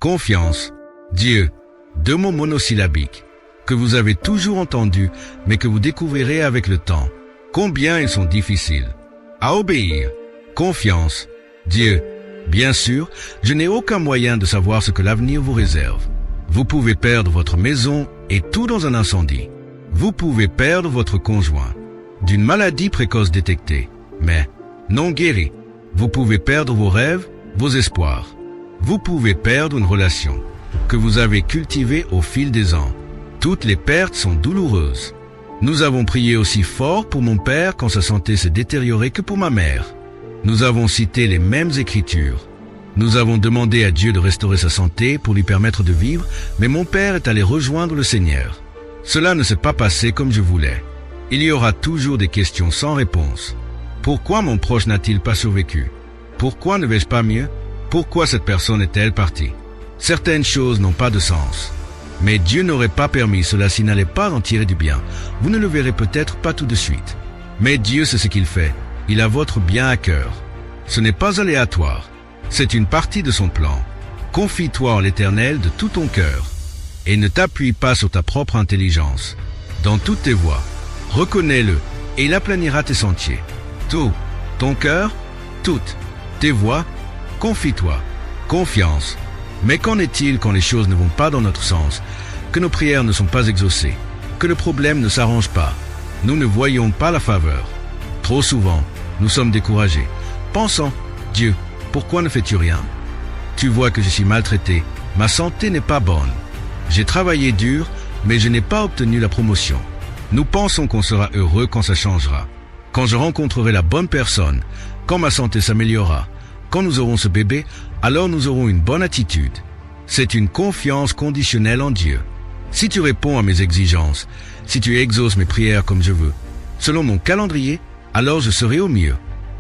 Confiance. Dieu. 2 mots monosyllabiques que vous avez toujours entendus, mais que vous découvrirez avec le temps. Combien ils sont difficiles à obéir. Confiance. Dieu. Bien sûr, je n'ai aucun moyen de savoir ce que l'avenir vous réserve. Vous pouvez perdre votre maison et tout dans un incendie. Vous pouvez perdre votre conjoint d'une maladie précoce détectée, mais non guérie. Vous pouvez perdre vos rêves, vos espoirs. Vous pouvez perdre une relation que vous avez cultivée au fil des ans. Toutes les pertes sont douloureuses. Nous avons prié aussi fort pour mon père quand sa santé s'est détériorée que pour ma mère. Nous avons cité les mêmes écritures. Nous avons demandé à Dieu de restaurer sa santé pour lui permettre de vivre, mais mon père est allé rejoindre le Seigneur. Cela ne s'est pas passé comme je voulais. Il y aura toujours des questions sans réponse. Pourquoi mon proche n'a-t-il pas survécu? Pourquoi ne vais-je pas mieux? Pourquoi cette personne est-elle partie? Certaines choses n'ont pas de sens. Mais Dieu n'aurait pas permis cela s'il n'allait pas en tirer du bien. Vous ne le verrez peut-être pas tout de suite. Mais Dieu sait ce qu'il fait. Il a votre bien à cœur. Ce n'est pas aléatoire. C'est une partie de son plan. Confie-toi en l'Éternel de tout ton cœur. Et ne t'appuie pas sur ta propre intelligence. Dans toutes tes voies, reconnais-le et il aplanira tes sentiers. Tout, ton cœur, toutes tes voies, confie-toi, confiance. Mais qu'en est-il quand les choses ne vont pas dans notre sens, que nos prières ne sont pas exaucées, que le problème ne s'arrange pas? Nous ne voyons pas la faveur. Trop souvent, nous sommes découragés, pensant, Dieu, pourquoi ne fais-tu rien? Tu vois que je suis maltraité, ma santé n'est pas bonne. J'ai travaillé dur, mais je n'ai pas obtenu la promotion. Nous pensons qu'on sera heureux quand ça changera. Quand je rencontrerai la bonne personne, quand ma santé s'améliorera, quand nous aurons ce bébé, alors nous aurons une bonne attitude. C'est une confiance conditionnelle en Dieu. Si tu réponds à mes exigences, si tu exauces mes prières comme je veux, selon mon calendrier, alors je serai au mieux.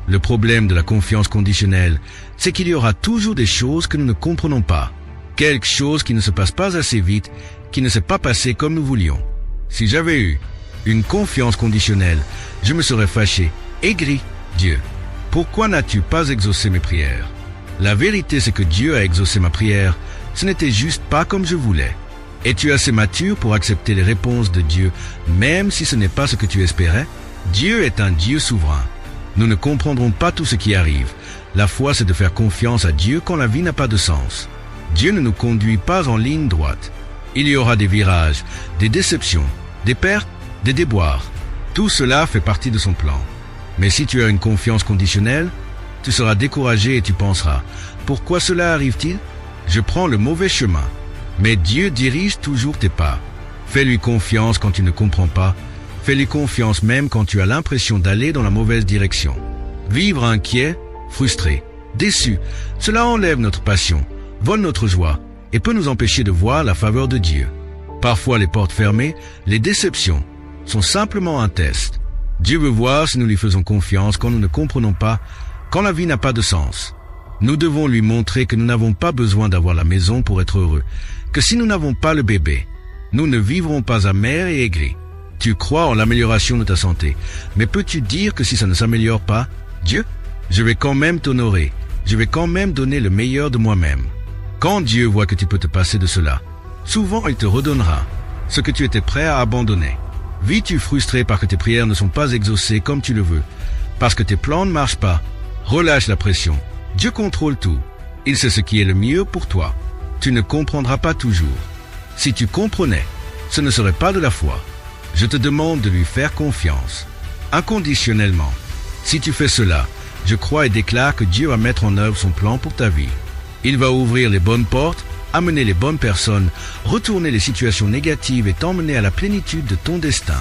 Le problème de la confiance conditionnelle, c'est qu'il y aura toujours des choses que nous ne comprenons pas. Quelque chose qui ne se passe pas assez vite, qui ne s'est pas passé comme nous voulions. Si j'avais eu une confiance conditionnelle, je me serais fâché, aigri. Dieu, pourquoi n'as-tu pas exaucé mes prières? La vérité, c'est que Dieu a exaucé ma prière. Ce n'était juste pas comme je voulais. Es-tu assez mature pour accepter les réponses de Dieu, même si ce n'est pas ce que tu espérais? Dieu est un Dieu souverain. Nous ne comprendrons pas tout ce qui arrive. La foi, c'est de faire confiance à Dieu quand la vie n'a pas de sens. Dieu ne nous conduit pas en ligne droite. Il y aura des virages, des déceptions, des pertes, des déboires. Tout cela fait partie de son plan. Mais si tu as une confiance conditionnelle, tu seras découragé et tu penseras, pourquoi cela arrive-t-il? Je prends le mauvais chemin. Mais Dieu dirige toujours tes pas. Fais-lui confiance quand tu ne comprends pas. Fais-lui confiance même quand tu as l'impression d'aller dans la mauvaise direction. Vivre inquiet, frustré, déçu, cela enlève notre passion, vole notre joie et peut nous empêcher de voir la faveur de Dieu. Parfois les portes fermées, les déceptions, sont simplement un test. Dieu veut voir si nous lui faisons confiance quand nous ne comprenons pas, quand la vie n'a pas de sens. Nous devons lui montrer que nous n'avons pas besoin d'avoir la maison pour être heureux, que si nous n'avons pas le bébé, nous ne vivrons pas amers et aigris. Tu crois en l'amélioration de ta santé, mais peux-tu dire que si ça ne s'améliore pas, Dieu, je vais quand même t'honorer, je vais quand même donner le meilleur de moi-même. Quand Dieu voit que tu peux te passer de cela, souvent il te redonnera ce que tu étais prêt à abandonner. Vis-tu frustré parce que tes prières ne sont pas exaucées comme tu le veux, parce que tes plans ne marchent pas? Relâche la pression. Dieu contrôle tout. Il sait ce qui est le mieux pour toi. Tu ne comprendras pas toujours. Si tu comprenais, ce ne serait pas de la foi. Je te demande de lui faire confiance, inconditionnellement. Si tu fais cela, je crois et déclare que Dieu va mettre en œuvre son plan pour ta vie. Il va ouvrir les bonnes portes, amener les bonnes personnes, retourner les situations négatives et t'emmener à la plénitude de ton destin.